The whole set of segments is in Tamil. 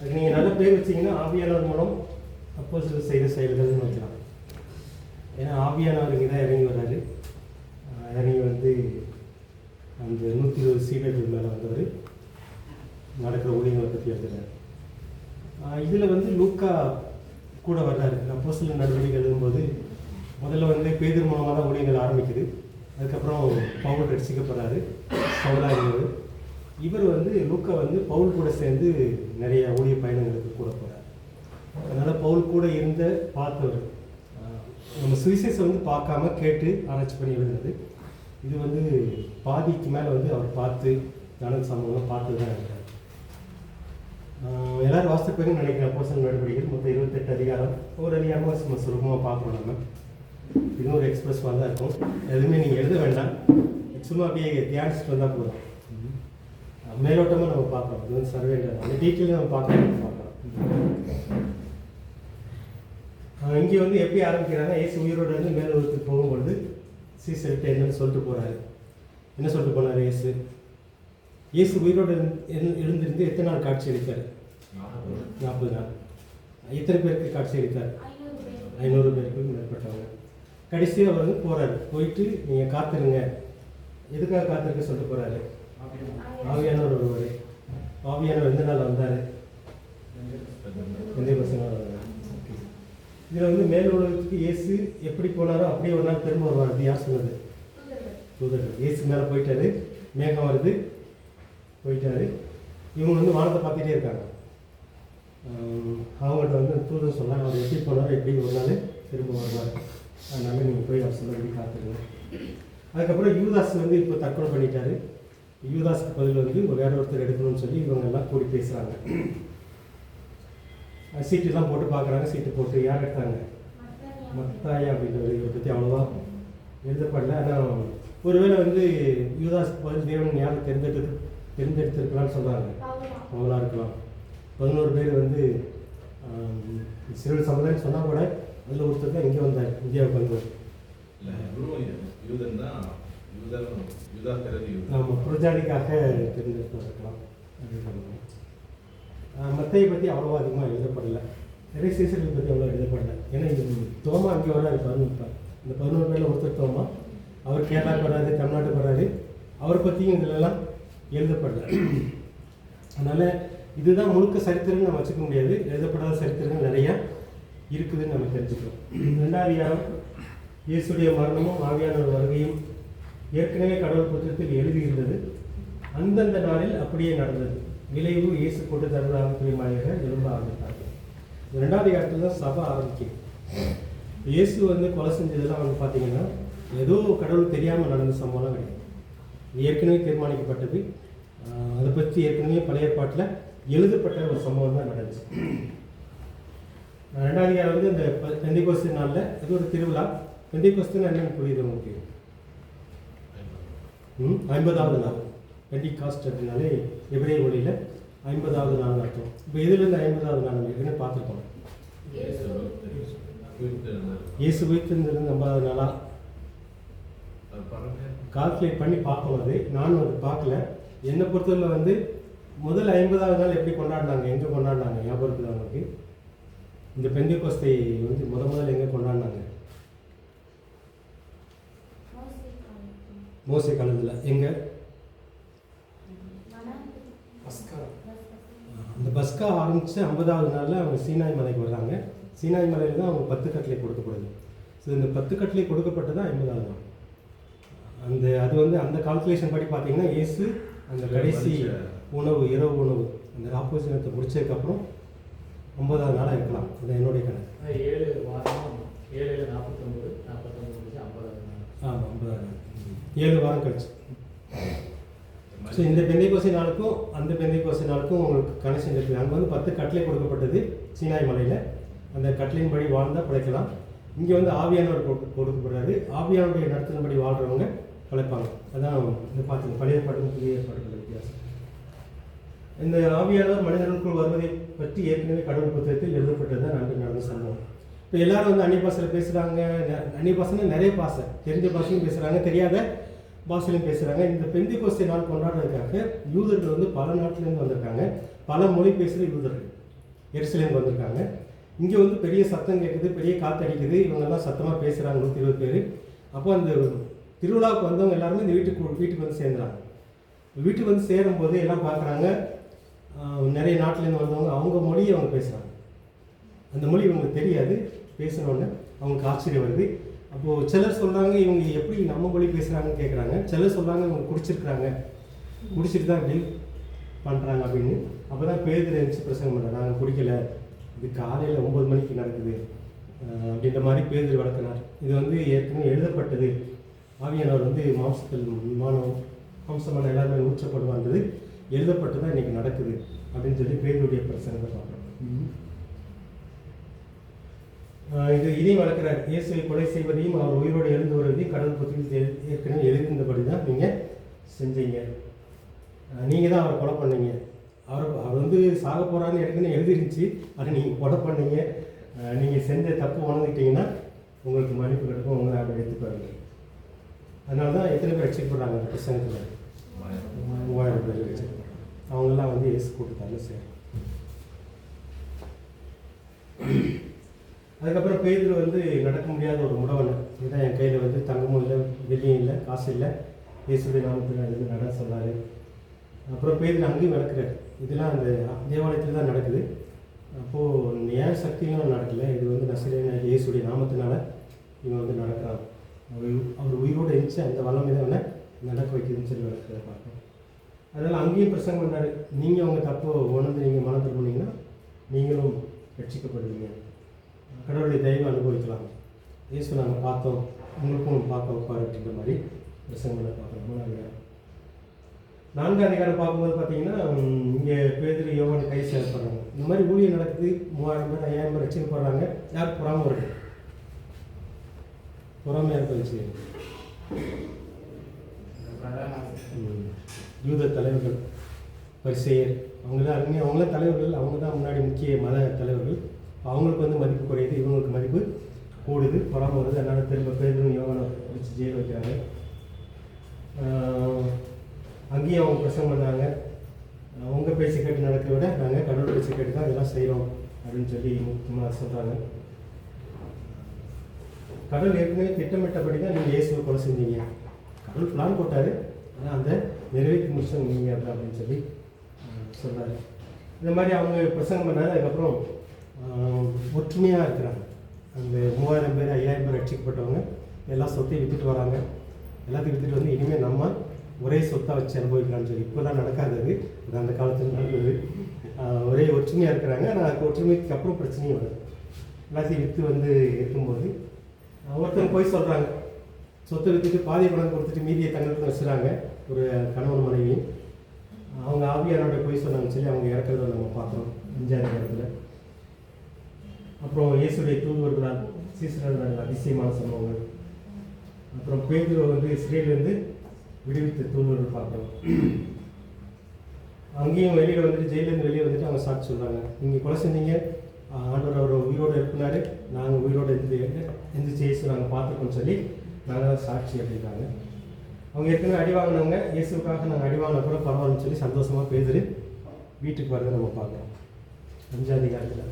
அதுக்கு நீங்கள் நல்ல பேர் வச்சிங்கன்னா ஆவியானவர் மூலம் அப்போஸ்தலர் செய்த செயல்கள்னு வைக்கலாம். ஏன்னா ஆவியானவர் இங்கே தான் இறங்கி வர்றாரு. இறங்கி வந்து அந்த 120 சீடர்கள் மேலே வந்தவர் நடக்கிற ஊழியங்களை பற்றி எழுதுறாரு. இதில் வந்து லூக்கா கூட வர்றாரு. அப்போஸ்தலர் நடவடிக்கை எழுதும்போது முதல்ல வந்து பேதுரு மூலமாக தான் ஊழியங்கள் ஆரம்பிக்குது. அதுக்கப்புறம் பவுல் ரட்சிக்கப்படுறாரு, பவுலாக இருந்தவர். இவர் வந்து லூக்கா வந்து பவுல் கூட சேர்ந்து நிறைய ஊழிய பயணங்களுக்கு கூட போகிறார். அதனால் பவுல் கூட இருந்த பார்த்தவர். நம்ம சுவிசேஷம் வந்து பார்க்காம கேட்டு ஆராய்ச்சி பண்ணி எழுதுனது. இது வந்து பாதிக்கு மேலே வந்து அவர் பார்த்து ஞான சம்பவம்லாம் பார்த்து தான் இருக்கிறார். எல்லோரும் வாசிப்பேன்னு நினைக்கிறேன். அப்போஸ்தலர் நடவடிக்கைகள் மொத்தம் 28 அதிகாரம். ஒரு அதிகாரமாக நம்ம சுலபமாக பார்க்கணும். நம்ம இன்னும் ஒரு எக்ஸ்பிரஸ் மாதிரி தான் இருக்கும். எதுவுமே நீங்கள் எழுத வேண்டாம், சும்மா அப்படியே தியானிச்சுட்டு வந்தால் போதும். மேலோட்டமாக நம்ம பார்க்கலாம். அது வந்து சர்வே அந்த டீட்டெயிலும் நம்ம பார்க்கலாம். இங்கே வந்து எப்படி ஆரம்பிக்கிறாங்கன்னா, இயேசு உயிரோடு வந்து மேலோகத்துக்கு போகும்பொழுது சீசர்கிட்ட என்னன்னு சொல்லிட்டு போகிறாரு. என்ன சொல்லிட்டு போனார் இயேசு உயிரோடு எழுந்திருந்து எத்தனை நாள் காட்சி அளித்தார்? 40 நாள். எத்தனை பேருக்கு காட்சி அளித்தார்? 500 பேருக்கு மேற்பட்டவங்க. கடைசியாக அவர் வந்து போகிறாரு. போயிட்டு நீங்கள் காத்துருங்க. எதுக்காக காத்திருக்க சொல்லிட்டு போகிறாரு? ஆவியானவர் வருவார். ஆவியானவர் எந்த நாள் வந்தார்? பெந்தேகோஸ்து நாள் வந்தார். இதில் வந்து மேல் உலகத்துக்கு இயேசு எப்படி போனாரோ அப்படியே ஒரு நாள் திரும்ப வருவார். அது யார் சொன்னது? தூதர்கள். இயேசு மேலே போயிட்டாரு, மேகம் வருது, போயிட்டாரு. இவங்க வந்து வானத்தை பார்த்துட்டே இருக்காங்க. அவங்கள்ட்ட வந்து தூதர் சொன்னாங்க, அவர் எப்படி போனாரோ எப்படி ஒரு நாள் திரும்ப வருவார். அதனால நீங்கள் போய் அவர் சொல்ல வேண்டி காத்துருங்க. அதுக்கப்புறம் யூதாஸ் வந்து இப்போ தற்கொலை பண்ணிட்டாரு. யூதாஸுக்கு பதில் வந்து வேற ஒருத்தர் எடுக்கணும்னு சொல்லி இவங்க எல்லாம் கூடி பேசுகிறாங்க. சீட்டுலாம் போட்டு பார்க்குறாங்க. சீட்டு போட்டு யார் எடுத்தாங்க? மத்தாயா அப்படின்றவர். இவரை பற்றி அவ்வளோவா எழுதப்படல. ஆனால் ஒருவேளை வந்து யூதாஸுக்கு பதில் தேவன் யாரும் தெரிந்தெடுத்திருக்கலாம்னு சொல்கிறாங்க. அவங்களா இருக்கலாம். 11 பேர் வந்து சிறுவர் சமுதாயம் சொன்னால் கூட அதில் ஒருத்தர் தான் இங்கே வந்தார், இந்தியாவுக்கு வந்தார். ஆமாம், புரஜாதிக்காக தெரிஞ்சிருக்கலாம். மத்தையை பற்றி அவ்வளோவா அதிகமாக எழுதப்படலை. நிறைய சீசர்கள் பற்றி அவ்வளோ எழுதப்படலை. ஏன்னா இந்த தோமா அங்கே வராது. 11 இந்த 11 பேரில் ஒருத்தர் தோமா. அவர் கேரளாவுக்கு வராது, தமிழ்நாட்டுக்கு வராது. அவரை பற்றியும் இதிலெல்லாம் எழுதப்படலை. அதனால் இதுதான் முழுக்க சரித்திரம்னு நம்ம வச்சுக்க முடியாது. எழுதப்படாத சரித்திரங்கள் நிறையா இருக்குதுன்னு நம்ம தெரிஞ்சுக்கிறோம். 2வது அதிகாரம் இயேசுடைய மரணமும் ஆவியானவர் வருகையும் ஏற்கனவே கடவுள் புத்தகத்தில் எழுதியிருந்தது. அந்தந்த நாளில் அப்படியே நடந்தது. விளைவு இயேசு போட்டு தருவதாக பிரியமாக எழும்ப ஆரம்பித்தார்கள். 2வது அதிகாரத்தில் தான் சபை ஆரம்பிக்குது. இயேசு வந்து கொலை செஞ்சதெல்லாம் வந்து பார்த்தீங்கன்னா ஏதோ கடவுள் தெரியாமல் நடந்த சம்பவம்லாம் கிடையாது. ஏற்கனவே தீர்மானிக்கப்பட்டது. அதை பற்றி ஏற்கனவே பழைய ஏற்பாட்டில் எழுதப்பட்ட ஒரு சம்பவம் தான் நடந்துச்சு. 2வது அதிகாரம் வந்து இந்த பெந்தேகோஸ்து நாளில் இது ஒரு திருவிழா. பெந்தேகோஸ்துன்னு என்னன்னு புரியுது உங்களுக்கு? 50வது நாள். பெண்டிகாஸ்ட் அப்படின்னாலே எபிரேய மொழியில் 50வது நாள் அர்த்தம். இப்போ இதுலேருந்து 50வது நாள் நம்ம ஏற்கனவே பார்த்துருக்கோம். இயேசு உயிர்த்தெழுந்தது 50வது நாளா கால்குலேட் பண்ணி பார்க்கணும். அது நானும் அது பார்க்கல. என்னை பொறுத்தவரை வந்து முதல் 50வது நாள் எப்படி கொண்டாடினாங்க, எங்கே கொண்டாடினாங்க ஞாபகம் இருக்குது அவங்களுக்கு? இந்த பெந்தேகோஸ்தை வந்து முதல்ல எங்கே கொண்டாடினாங்க? மோசே காலத்தில். எங்கே? அந்த பஸ்கா ஆரம்பித்து 50வது நாளில் அவங்க சீனாய் மலைக்கு வர்றாங்க. சீனாய் மலையில் தான் அவங்க 10 கட்டளை கொடுக்கப்படுது. ஸோ இந்த 10 கட்டளை கொடுக்கப்பட்டது தான் 50வது நாள். அது வந்து அந்த கால்குலேஷன் படி பார்த்தீங்கன்னா இயேசு அந்த கடைசி உணவு, இரவு உணவு, அந்த ராப்போஜனத்தை முடிச்சதுக்கப்புறம் 50வது நாளாக இருக்கலாம். அது என்னுடைய கணக்கு. 7 வாரம் 7 49 49 50வது நாள். ஆமாம், 50வது நாள் 7 வாரம் கழிச்சு. ஸோ இந்த பெந்தேகோஸ்து நாளுக்கும் அந்த பெந்தேகோஸ்து நாளுக்கும் உங்களுக்கு கனெக்ஷன் இருக்குது. அங்கே வந்து 10 கட்டளை கொடுக்கப்பட்டது சீனாய் மலையில். அந்த கட்டளையின்படி வாழ்ந்தால் பிழைக்கலாம். இங்கே வந்து ஆவியானவர் கொடுக்கப்படுறாரு. ஆவியானுடைய நடத்தினபடி வாழ்கிறவங்க பிழைப்பாங்க. அதான் இந்த பார்த்துங்க பழைய ஏற்பாட்டுக்கும் புதிய ஏற்பாட்டுக்குள்ள வித்தியாசம். இந்த ஆவியானவர் மனிதர்களுக்குள் வருவதை பற்றி ஏற்கனவே கடவுள் புத்தகத்தில் எழுதப்பட்டது தான் நடந்த சம்பவம். இப்போ எல்லாரும் வந்து அந்நிய பாஷையில் பேசுகிறாங்க. அந்நிய பாஷைன்னா நிறைய பாஷை, தெரிஞ்ச பாஷையும் பேசுகிறாங்க, தெரியாத பாஷையிலும் பேசுகிறாங்க. இந்த பெந்தேகோஸ்து நாள் கொண்டாடுறதுக்காக யூதர்கள் வந்து பல நாட்டிலேருந்து வந்திருக்காங்க. பல மொழி பேசுகிற யூதர்கள். எருசலேமுக்கு வந்திருக்காங்க. இங்கே வந்து பெரிய சத்தம் கேட்குது, பெரிய காற்று அடிக்குது, இவங்கெல்லாம் சத்தமாக பேசுகிறாங்க 120 பேர். அப்போ அந்த திருவிழாவுக்கு வந்தவங்க எல்லாருமே இந்த வீட்டுக்கு வந்து சேர்ந்துறாங்க. வீட்டுக்கு வந்து சேரும்போது எல்லாம் பார்க்குறாங்க, நிறைய நாட்டிலேருந்து வந்தவங்க அவங்க மொழியை அவங்க பேசுகிறாங்க. அந்த மொழி இவங்களுக்கு தெரியாது. பேசினோடனே அவங்களுக்கு ஆச்சரியம் வருது. அப்போது சிலர் சொல்கிறாங்க, இவங்க எப்படி நம்ம மொழி பேசுகிறாங்கன்னு கேட்குறாங்க. சிலர் சொல்கிறாங்க, இவங்க குடிச்சிருக்கிறாங்க, குடிச்சிட்டு தான் இப்படி பண்ணுறாங்க அப்படின்னு. அப்போ தான் பேதுரு எழுந்துச்சு பிரசங்கம் பண்ணுறாங்க, நாங்கள் குடிக்கலை, இது காலையில் 9 மணிக்கு நடக்குது அப்படின்ற மாதிரி பேதுரு வளர்த்தினார். இது வந்து ஏற்கனவே எழுதப்பட்டது, ஆவியானவர் வந்து மாம்சத்தில் மாம்சமான எல்லாருமே ஊற்றப்படுவான்றது எழுதப்பட்டு தான் இன்றைக்கி நடக்குது அப்படின்னு சொல்லி பேதுருடைய பிரசங்கத்தை பார்க்குறோம். இதையும் வளர்க்குறார். இயேசுவை கொலை செய்வதையும் அவர் உயிரோடு எழுந்து வருவதையும் கடவுள் புத்தகத்தில் ஏற்கனவே எழுதியிருந்தபடி தான் நீங்கள் செஞ்சீங்க. நீங்கள் தான் அவரை கொலை பண்ணீங்க. அவர் வந்து சாக போகிறான்னு ஏற்கனவே எழுதிருந்துச்சு, அதை நீங்கள் கொலை பண்ணீங்க. நீங்கள் செஞ்ச தப்பு உணர்ந்துக்கிட்டீங்கன்னா உங்களுக்கு மன்னிப்பு கிடைக்கும், உங்களை அப்படி எடுத்துப்பாருங்க. அதனால தான் எத்தனை பேர் ரட்சிக்கப்படுறாங்க அந்த பிரசங்கத்தில்? 3000 பேர் ரட்சிக்கப்படுறாங்க. அவங்கெல்லாம் வந்து இயேசு கூட்டத்தாரில் சேரும். அதுக்கப்புறம் பேதுரு வந்து நடக்க முடியாத ஒரு முடவனை, இதுதான் என் கையில் வந்து தங்கமும் இல்லை, வெள்ளியும் இல்லை, காசு இல்லை, இயேசுடைய நாமத்தில் அது நட சொன்னார். அப்புறம் பேதுரு அங்கேயும் நடக்கிறார். இதெல்லாம் அந்த தேவாலயத்தில் தான் நடக்குது. அப்போது நேர சக்தியும் நடக்கலை, இது வந்து நசரேயனாகிய இயேசுடைய நாமத்தினால இவன் வந்து நடக்கிறான். அவர் உயிரோடு இருந்துச்சு, அந்த வல்லமை தான் அவனை நடக்க வைக்குதுன்னு சொல்லி நடக்கிறத பார்க்கணும். அதனால் அங்கேயும் பிரசங்கம் பண்ணார், நீங்கள் உங்கள் தப்போ உணர்ந்து நீங்கள் மனம் திரும்பினீங்கன்னா நீங்களும் ரட்சிக்கப்படுவீங்க, கடவுளுடைய தெய்வம் அனுபவிக்கலாம், இயேசு நாங்கள் பார்த்தோம், உங்களுக்கும் பார்க்க வைப்பார் அப்படின்ற மாதிரி பிரசங்கம் பண்ண பார்க்கணும். 4ஆம் அதிகாரம் பார்க்கும்போது பார்த்தீங்கன்னா, இங்கே பேதுரு யோவான் கை சேர்ப்படுறாங்க. இந்த மாதிரி ஊழியம் நடக்குது, 3000 பேர் 5000 பேர் ரட்சிக்கப்படுறாங்க. யாருக்கு பொறாமல் வருது? பொறாமையாக இருந்துச்சு. யூத தலைவர்கள், பரிசேயர், அவங்களாம் தலைவர்கள், அவங்க தான் முன்னாடி முக்கிய மத தலைவர்கள். அவங்களுக்கு வந்து மதிப்பு குறையுது, இவங்களுக்கு மதிப்பு கூடுது, பொறாமல் வருது. அதனால் திரும்ப பேதுரு யோவானை வச்சு ஜெயில் வைக்கிறாங்க. அங்கேயும் அவங்க பிரசங்கம் பண்ணாங்க, உங்கள் பேச்சு கேட்டு நடக்கிறத விட நாங்கள் கடவுள் பேச்சு கேட்டு தான் இதெல்லாம் செய்கிறோம் அப்படின்னு சொல்லி முக்கியமாக சொல்கிறாங்க. கடவுள் ஏற்கனவே திட்டமிட்டபடி தான் நீங்கள் இயேசுவை கொலை செஞ்சீங்க. கடவுள் பிளான் போட்டார், ஆனால் அந்த நிறைவேற்றி முடிச்சவங்க நீங்கள் அப்படி அப்படின்னு சொல்லி சொல்கிறாரு. இந்த மாதிரி அவங்க பிரசங்கம் பண்ணாரு. அதுக்கப்புறம் ஒற்றுமையாக இருக்கிறாங்க. அந்த 3000 பேர் 5000 பேர் ரட்சிக்கப்பட்டவங்க எல்லா சொத்தையும் விற்றுட்டு வராங்க. எல்லாத்தையும் விற்றுட்டு வந்து இனிமேல் நம்ம ஒரே சொத்தாக வச்சு அனுபவிக்கலாம்னு சொல்லி. இப்போதான் நடக்காது, அது அந்த காலத்தில் நடந்தது. ஒரே ஒற்றுமையாக இருக்கிறாங்க. ஆனால் அதுக்கு ஒற்றுமைக்கு அப்புறம் பிரச்சனையும் வருது. எல்லாத்தையும் விற்று வந்து இருக்கும்போது ஒருத்தர் போய் சொல்கிறாங்க, சொத்தை விற்றுட்டு பாதி பணம் கொடுத்துட்டு மீதியை தங்களுக்கு வச்சுறாங்க. ஒரு கணவன் மனைவி அவங்க ஆவியானோட போய் சொன்னாங்கன்னு சொல்லி அவங்க இறக்கிறத நம்ம பார்க்குறோம் 5ஆம் இடத்துல. அப்புறம் இயேசுடைய தூதுவர்களால் சீசர்கள் அதிசயமான சம்பவங்கள். அப்புறம் பேதுரு வந்து இஸ்ரேலேருந்து விடுவித்த தூதுவர்கள் பார்க்குறோம். அங்கேயும் வெளியில் வந்துட்டு, ஜெயிலேருந்து வெளியே வந்துட்டு அவங்க சாட்சி சொல்கிறாங்க, நீங்கள் கொலை செஞ்சீங்க, ஆண்டவர் அவர் உயிரோடு இருப்பினார், நாங்கள் உயிரோடு எந்திரிச்சு இயேசு நாங்கள் பார்த்துருக்கோம்னு சொல்லி நாங்கள் தான் சாட்சி அப்படின்றாங்க. அவங்க ஏற்கனவே அடி வாங்கினவங்க, இயேசுக்காக நாங்கள் அடி வாங்கின கூட பரவாயில்லன்னு சொல்லி சந்தோஷமாக பேதுரு வீட்டுக்கு வரதை நம்ம பார்க்குறோம் 5ஆம் அதிகாரத்தில்.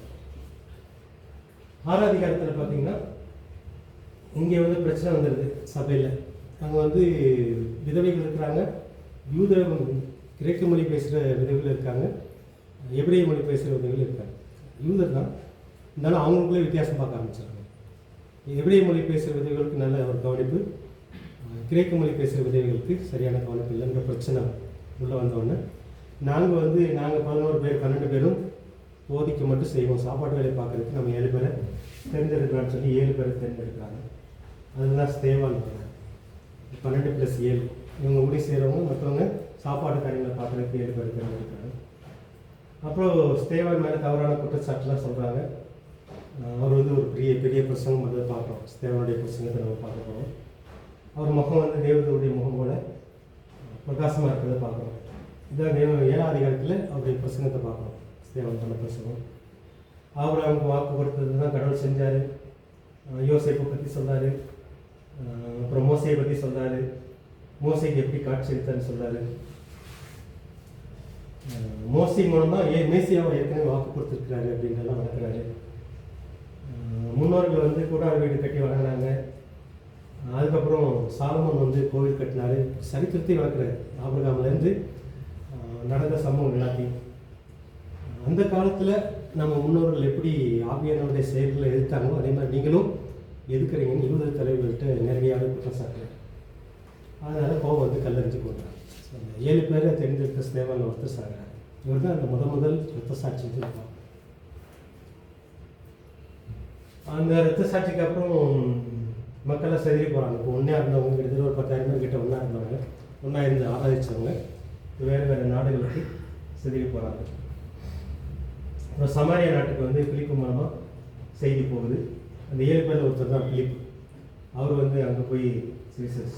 6ஆம் அதிகாரத்தில் பார்த்தீங்கன்னா இங்கே வந்து பிரச்சனை வந்துடுது சபையில். அங்கே வந்து விதவைகள் இருக்கிறாங்க, கிரேக்க மொழி பேசுகிற விதவைகள் இருக்காங்க, எபிரேய மொழி பேசுகிற விதவைகள் இருக்காங்க. யூதர் தான், இருந்தாலும் அவங்களுக்குள்ளே வித்தியாசம் பார்க்க ஆரம்பிச்சாங்க. எபிரேய மொழி பேசுகிற விதவைகளுக்கு நல்ல ஒரு கவனிப்பு, கிரேக்க மொழி பேசுகிற விதவைகளுக்கு சரியான கவனிப்பு இல்லைன்ற பிரச்சனை உள்ளே வந்தோடனே நாங்கள் 11 பேர் 12 பேரும் போதிக்க மட்டும் செய்வோம், சாப்பாட்டு வேலையை பார்க்குறதுக்கு நம்ம 7 பேரை தேர்ந்தெடுக்கலாம்னு சொல்லி 7 பேரை தேர்ந்தெடுக்கிறாங்க. அதுதான் ஸ்தேவான் 12+7. இவங்க ஊடி செய்கிறவங்க மற்றவங்க சாப்பாடு காரியங்களை பார்க்குறதுக்கு 7 பேர் தேர்ந்தெடுக்கிறாங்க. அப்புறம் ஸ்தேவான் மேலே தவறான குற்றச்சாட்டுலாம் சொல்கிறாங்க. அவர் வந்து ஒரு பெரிய பிரசங்கம் வந்து பார்க்குறோம். ஸ்தேவானுடைய பிரசங்கத்தை நம்ம பார்க்க போகிறோம். அவர் முகம் வந்து தேவதனுடைய முகம் போல பிரகாசமாக இருக்கிறத பார்க்குறோம். இதான் 7ஆம் அதிகாரத்தில் அவருடைய பிரசங்கத்தை பார்க்குறோம். ஸ்தேவான் பண்ண பிரசங்கம். அவர் அவங்க வாக்கு கொடுத்தது தான் கடவுள் செஞ்சார். யோசேப்பை பற்றி சொன்னார், அப்புறம் மோசையை பற்றி சொன்னார், மோசைக்கு எப்படி காட்சி எடுத்தான்னு சொன்னார். மோசி மூலமாக மேசியாவை ஏற்கனவே வாக்கு கொடுத்துருக்குறாரு அப்படின்றலாம் வளர்க்குறாரு. முன்னோர்கள் வந்து கூடார வீடு கட்டி வளர்க்குறாங்க. அதுக்கப்புறம் சாலமோன் வந்து கோவில் கட்டினாரு. சரித்திரத்தை வளர்க்குறாரு. ஆபிரகாம்லேருந்து நடந்த சம்பவம் எல்லாத்தையும். அந்த காலத்தில் நம்ம முன்னோர்கள் எப்படி ஆவியானவருடைய செயல்களை எதிர்த்தாங்களோ அதே மாதிரி நீங்களும் எதுக்குறீங்கன்னு 20 தலைவர்கள்ட்ட நேரடியாக குற்றம் சாட்டுறாரு. அதனால் கோவம் வந்து கல்லறிஞ்சு போடுறாங்க. அந்த 7 பேரை தெரிஞ்செடுத்த ஸ்தேவான் ஒருத்தர் சாகிறார். இவர் தான் அந்த முதல் ரத்த சாட்சின்னு இருப்பாங்க. அந்த ரத்த சாட்சிக்கு அப்புறம் மக்கள்லாம் செதறி போகிறாங்க. இப்போ ஒன்றா இருந்தவங்க கிட்டத்தட்ட ஒரு 10,000 பேர் கிட்ட ஒன்றா இருந்தவங்க, ஒன்றா இருந்து ஆராதிச்சவங்க வேறு நாடுகளுக்கு செதறி போகிறாங்க. அப்புறம் சமாரியா நாட்டுக்கு வந்து பிலிப்பு மூலமாக செய்தி போகுது. அந்த 7 பேரில் ஒருத்தர் தான் பிலிப்பு. அவர் வந்து அங்கே போய்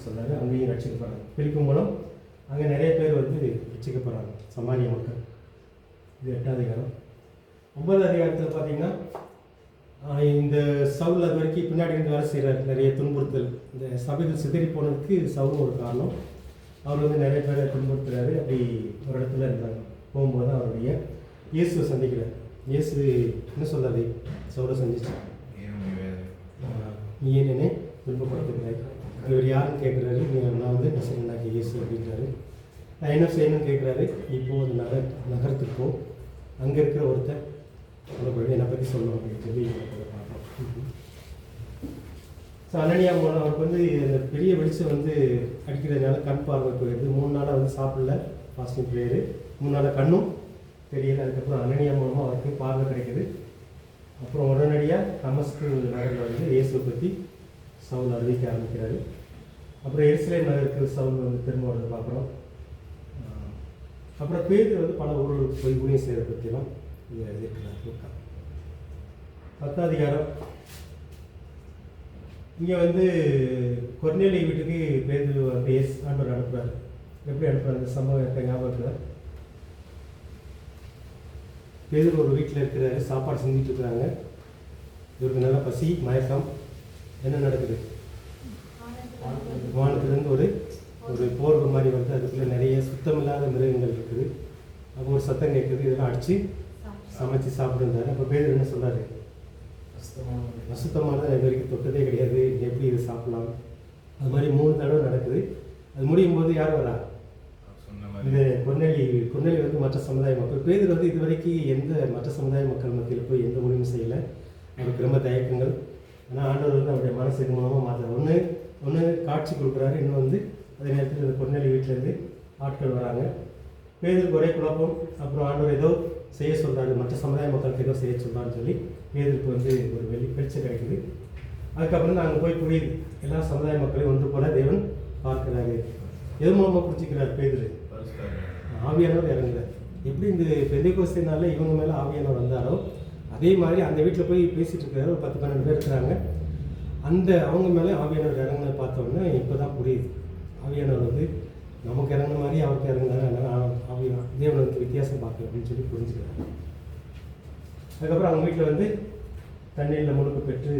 சொன்னார். அங்கேயும் ரட்சிக்கப்படுறாங்க. பிலிப்பு மூலம் அங்கே நிறைய பேர் வந்து ரட்சிக்கப்படுறாங்க சமாரியா மக்கள். இது 8வது அதிகாரம். 9வது அதிகாரத்தில் பார்த்தீங்கன்னா இந்த சவுல் அது வரைக்கும் பின்னாடி இருந்து வேலை செய்கிறார். நிறைய துன்புறுத்தல், இந்த சபைகள் சிதறி போனதுக்கு சவுல் ஒரு காரணம். அவர் வந்து நிறைய பேரை துன்புறுத்துறாரு. அப்படி ஒரு இடத்துல இருந்தாங்க. போகும்போது அவருடைய இயேசுவை சந்திக்கிறார். இயேசு என்ன சொல்லாது சவுலை சந்திச்சு, நீ ஏன் என்னை துன்பப்படுத்துகிறாய்? இவர் யாருன்னு கேட்குறாரு. நான் வந்து நசரேயனாகிய இயேசு அப்படின்றாரு. நான் என்ன செய்யணும்னு கேட்குறாரு. இப்போ அந்த நகரத்துக்கு போ, அங்கே இருக்கிற ஒருத்தர் உங்களை என்னை பற்றி சொல்லணும் அப்படின்னு சொல்லி பார்ப்போம். ஸோ அனனியா மூலம் அவருக்கு வந்து அந்த பெரிய வெளிச்சம் வந்து அடிக்கிறதுனால கண் பார்வை போயிடுது. 3 நாளாக வந்து சாப்பிடல, ஃபாஸ்டிங் ப்ரேயரு. 3 நாளாக கண்ணும் தெரியல. அதுக்கப்புறம் அனனியா மூலமாக அவருக்கு பார்வை கிடைக்குது. அப்புறம் உடனடியாக தமஸ்கு நகரில் வந்து இயேசுவை பற்றி சவுல் அறிவிக்க ஆரம்பிக்கிறாரு. அப்புறம் எருசலேம் நகருக்கு சவுல் வந்து திரும்ப வரதை பார்க்குறோம். அப்புறம் பேதுரு வந்து பல ஊர்களுக்கு போய் ஊழியம் செய்கிறத பற்றிலாம் இங்கே எழுதியிருக்கிறார். 10வது அதிகாரம். இங்கே வந்து கொர்நேலி வீட்டுக்கு பேதுரு வந்து ஆண்டவர் அனுப்புகிறார். எப்படி அனுப்புகிறார் அந்த சம்பவம் எனக்கு ஞாபகம் இருக்கிறார். பேதுரு ஒரு வீட்டில் இருக்கிறாரு. சாப்பாடு செஞ்சுட்டு இருக்கிறாங்க. இவருக்கு நல்லா பசி, மயக்கம். என்ன நடக்குது? வானத்திலிருந்து ஒரு போர்வை மாதிரி வந்து அதுக்குள்ளே நிறைய சுத்தமில்லாத மிருகங்கள் இருக்குது. அப்போ ஒரு சத்தம் கேட்குது. இதெல்லாம் அடித்து சமைச்சு சாப்பிடுறாரு. அப்போ பேர் என்ன சொல்கிறாரு? அசுத்தமான இது வரைக்கும் தொட்டதே கிடையாது, எப்படி இது சாப்பிடலாம்? அது மாதிரி 3 தடவை நடக்குது. அது முடியும் போது யார் வரா? இந்த கொர்நேலி வந்து மற்ற சமுதாய மக்கள். பேர் வந்து இது வரைக்கும் எந்த மற்ற சமுதாய மக்கள் மத்தியில் போய் எந்த முடிவும் செய்யலை. அவருக்கு ரொம்ப தயக்கங்கள். ஆனால் ஆண்டவர் வந்து அவருடைய மனசு இது மூலமாக மாற்ற ஒன்று காட்சி கொடுக்குறாரு. இன்னும் வந்து அதே நேரத்தில் இந்த கொர்நேலி வீட்டிலேருந்து ஆட்கள் வராங்க. பேதருக்கு ஒரே குழப்பம். அப்புறம் ஆண்டவர் ஏதோ செய்ய சொல்கிறாரு, மற்ற சமுதாய மக்களுக்கு ஏதோ செய்ய சொல்கிறான்னு சொல்லி பேதருக்கு வந்து ஒரு வெளிச்சம் கிடைக்குது. அதுக்கப்புறம் தான் அங்கே போய் புரியுது, எல்லா சமுதாய மக்களையும் ஒன்று போல தேவன் பார்க்குறாரு. எது மூலமாக பிடிச்சிக்கிறார்? பேதுரு ஆவியானவர் இறங்குறார். எப்படி இந்த பெந்தைக்கோஸ்தினால இவங்க மேலே ஆவியானவர் வந்தாரோ அதே மாதிரி அந்த வீட்டில் போய் பேசிகிட்டு இருக்கிறாரு. ஒரு 10-12 பேர் இருக்கிறாங்க. அவங்க மேலே ஆவியானவர் இறங்குனதை பார்த்தோன்னே இப்போ தான் புரியுது. ஆவியானவர் வந்து நமக்கு இறங்குன மாதிரி அவருக்கு இறங்குனாரு. அதனால் தேவன் வந்து வித்தியாசம் பார்க்கல அப்படின்னு சொல்லி புரிஞ்சுக்கிறாங்க. அதுக்கப்புறம் அவங்க வீட்டில் வந்து தண்ணீரில் முழுக்க பெற்று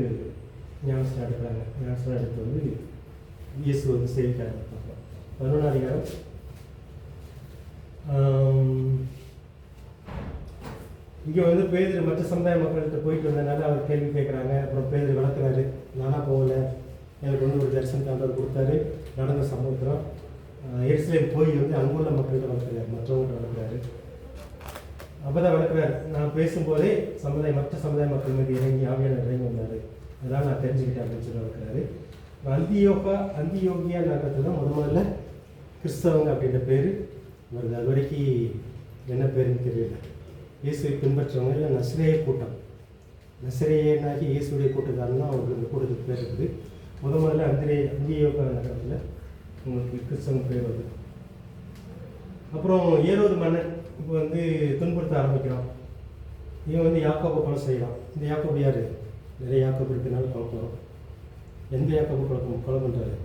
ஞானஸ்நானம் எடுக்கிறாங்க. ஞானஸ்நானம் எடுத்து வந்து இயேசு வந்து சேவிக்கிறாங்க. பார்க்கலாம் 11வது அதிகாரம். இங்கே வந்து பேதுரு மற்ற சமுதாய மக்கள்கிட்ட போயிட்டு வந்ததுனால அவர் கேள்வி கேட்குறாங்க. அப்புறம் பேதுரு விளக்குறாரு, நானாக போகல, எனக்கு வந்து ஒரு தரிசனத்தை ஆண்டவர் கொடுத்தாரு. நடந்த சம்பவத்தில் எருசலேம் போய் வந்து அங்குள்ள மக்கள்கிட்ட வளர்க்குறாரு, மற்றவங்கள்ட்ட வளர்க்குறாரு. அப்போ தான் வளர்க்குறாரு, நான் பேசும்போதே மற்ற சமுதாய மக்கள் மீது ஆவியானவர் இறங்கி வந்தார், அதனால் நான் தெரிஞ்சுக்கிட்டேன் அப்படின்னு சொல்லி வளர்க்குறாரு. அந்தியோகியா நகரத்தில் தான் முதல்ல கிறிஸ்தவங்க அப்படின்ற பேர் வருது. அது வரைக்கும் என்ன பேருன்னு தெரியல. இயேசுவை பின்பற்றவங்க இல்லை நசரேய கூட்டம், நசரேயனாகி இயேசுடைய கூட்டத்தாருன்னா அவருக்கு இந்த கூட்டத்துக்கு பேர் இருக்குது. முதல்ல அந்தியோகா நகரத்தில் உங்களுக்கு கிறிஸ்தவங்க பேர் வருது. அப்புறம் ஏரோது மன்னன் இப்போ வந்து துன்புறுத்த ஆரம்பிக்கிறான். இவன் வந்து யாக்கோபை கொலை செய்யலாம். இந்த யாக்கோபு யார்? நிறைய யாக்கோபு இருக்கிறனால குழப்பம். எந்த யாக்கோபு கொலை பண்ணுறாரு?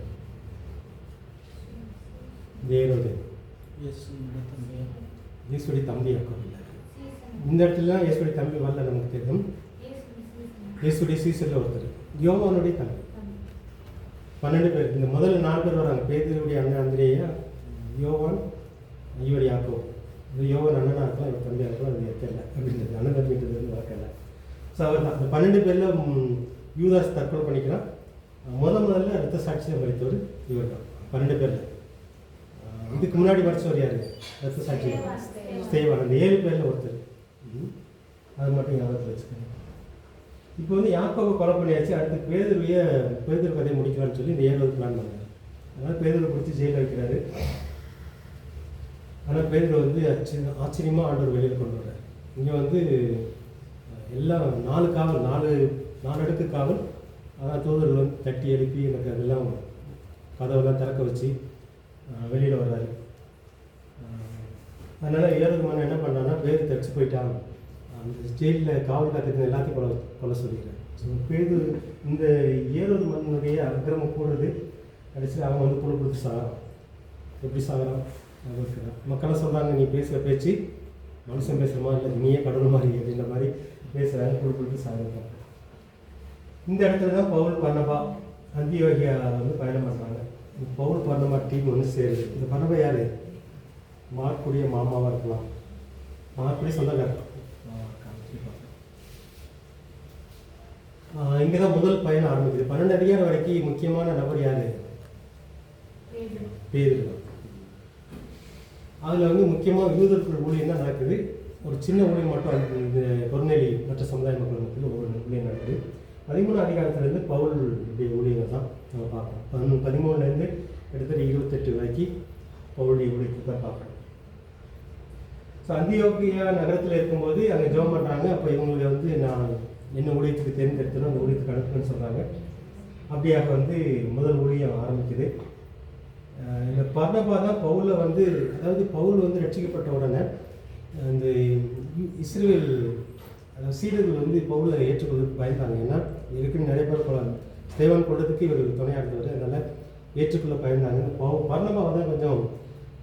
இந்த ஏரோது இயேசுடைய தம்பி யாக்கோபு இல்லை. இந்த இடத்துல தான் இயேசுடைய தம்பி வரல நமக்கு தெரியும். இயேசுடைய சீசரில் ஒருத்தர் யோவானுடைய தம்பி. 12 பேர். இந்த முதல்ல 4 பேர் வராங்க. பேதுருடைய அண்ணன் அந்திரேயா, யோவான், இவர் யாக்கோபு. இது யோகன் அண்ணனாக இருக்கலாம், இவர் தம்பியாக இருக்கலாம், அது தெரியல அப்படின்றது அண்ணன் தம்பின்றது வந்து வழக்கல்ல. ஸோ அவர் தான் அந்த 12 பேரில் யூதாஸ் தற்கொலை பண்ணிக்கிறான். முதல்ல ரத்த சாட்சியம் வகித்தவர் இவர் தான் 12 பேரில். இதுக்கு முன்னாடி மறைச்சவர் யார்? ரத்த சாட்சியம் ஸ்தேவான். அந்த 7 பேரில் ஒருத்தர். அது மட்டும் ஞாபகத்தில் வச்சுக்கோங்க. இப்போ வந்து யாக்கோபை கொலை பண்ணியாச்சு, அடுத்து பேதுரு கதையை முடிக்கலாம்னு சொல்லி இந்த 7வது பிளான் பண்ணார். அதனால் பேதுரை பிடிச்சி ஜெயிலில் வைக்கிறாரு. ஆனால் பேதுரு வந்து ஆச்சரியமாக ஆண்டவர் வெளியில் கொண்டு வர்றார். இங்கே வந்து எல்லாம் 4 காவல், 4 அடுக்கு காவல். ஆனால் தூதர்கள் வந்து தட்டி எழுப்பி எனக்கு அதெல்லாம் கதவெல்லாம் திறக்க வச்சு வெளியில் வர்றாரு. அதனால் 7வது மகன் என்ன பண்ணான்னா பேதுரு தடிச்சு போயிட்டான், அந்த ஜெயிலில் காவல் காத்துக்கு எல்லாத்தையும் கொலை சொல்லிடுறாரு. ஸோ பேதுரு இந்த 7வது மகனுடைய அக்கிரமம் கூடுது. கடைசியில் அவன் வந்து புழு கொடுத்து சாகிறான். எப்படி சாகிறான்? மக்கள்லாம் சொல்கிறாங்க, நீ பேசுகிற பேச்சு மனுஷன் பேசுகிற மாதிரி இல்லை, நீயே கடவுள் மாதிரி அப்படின்ற மாதிரி பேசுகிறாங்க. புழு கொடுத்து சாகிறாங்க. இந்த இடத்துல தான் பவுல் பர்னபா அந்தியோகியா வந்து பயணம் பண்ணுறாங்க. பவுல் பர்னபா டீம் ஒன்று சேருது. இந்த பர்னபா யார்? மார்க்குடைய மாமாவாக இருக்கலாம், மார்க்குடைய சொந்தக்காரர். இங்கே தான் முதல் பயணம் ஆரம்பிக்குது. 12 அதிகாரம் வரைக்கும் முக்கியமான நபர் யார்? பேதுரு தான். அதில் வந்து முக்கியமாக யூதர்கள் ஊழியம் தான் நடக்குது. ஒரு சின்ன ஊழியம் மட்டும் இந்த கொர்நேலி மற்ற சமுதாய மக்கள் மத்தியில் ஒரு ஊழியம் நடக்குது. 13 அதிகாரத்துலேருந்து பவுலுடைய ஊழியங்கள் தான் நம்ம பார்க்கணும். 13லேருந்து கிட்டத்தட்ட 28 வரைக்கும் பவுலுடைய ஊழியத்தை தான் பார்க்கணும். ஸோ அந்தியோக்கியா நகரத்தில் இருக்கும்போது அங்கே ஜெபம் பண்ணுறாங்க. அப்போ இவங்களுக்கு வந்து நான் என்ன ஊழியத்துக்கு தேர்ந்தெடுத்தனோ அந்த ஊழியத்துக்கு அனுப்புன்னு சொல்கிறாங்க. அப்படியாக வந்து முதல் ஊழியம் ஆரம்பிக்குது. இந்த பர்னபா தான் பவுலை வந்து, அதாவது பவுல் வந்து ரட்சிக்கப்பட்ட உடனே இந்த இஸ்ரேல் சீடர்கள் வந்து பவுலை ஏற்றுக்கொள்வதற்கு பயந்தாங்க. ஏன்னா இருக்குன்னு நிறைய பேர் ஸ்தேவான் கொள்றதுக்கு இவர் துணையாக இருந்தவர், அதனால் ஏற்றுக்கொள்ள பயந்தாங்க. பர்னபா தான் கொஞ்சம்